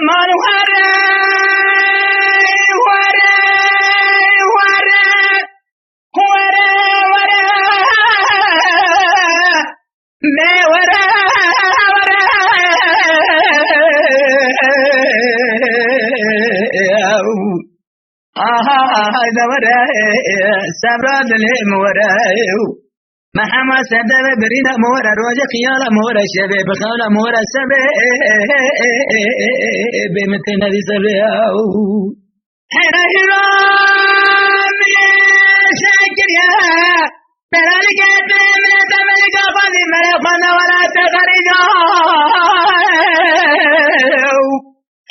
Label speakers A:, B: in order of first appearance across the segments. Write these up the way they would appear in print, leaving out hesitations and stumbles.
A: مال وره وره وره وره وره ما وره وره هذا وره سبراد الموره محمد سدب بريد مورا روج خيال مورا شبه بخال مورا سبه بمتن دي سبه هيرا هيرا شاكريا بلالك من تملك فاضي ملفنا ولا تخرجا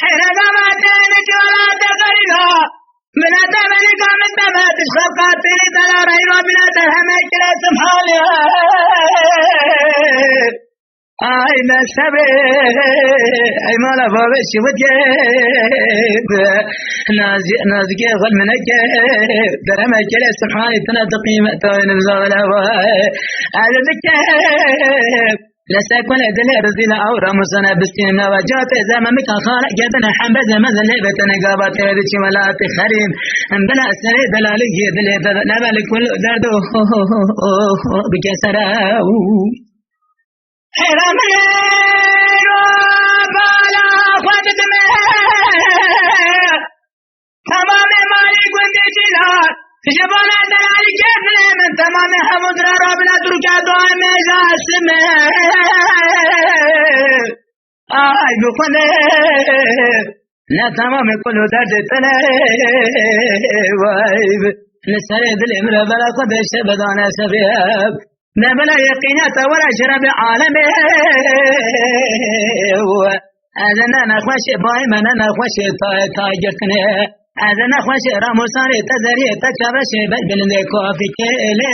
A: هيرا دمتنك ولا تخرجا من أتمنى من تمات الشفقات تري تلا رأينا من أتهمك لا سمحالي أي نسبة أي مالا بابش وجيب نازك غل منك درمك لا سمحالي تنادقي مأتوين بزغل هواي هذا ذكيب لساكن أدل رزيل أورا مصنع بستين وجات زمان مكان خالق جدنا حنبز مزل لبتنا قابات هذه ولا تخريب بلا سري دلالي دل نبل كل درد بكسرة حرام بالا خدت تمام مالي قلت جلال جبانا دلالي كيف من تمام حمد ربنا تركا دعا ميزا اسمه آي بخنه لا تمام كل درد تله وايب نسرد الامر بلا قدش بدانا سبيب نبلا يقينات ولا شرب عالمه هذا نخوش بايما نخوش تاجكنه هذا نخوش راموساني تزري تكبش بدل ذي كوفي كيلي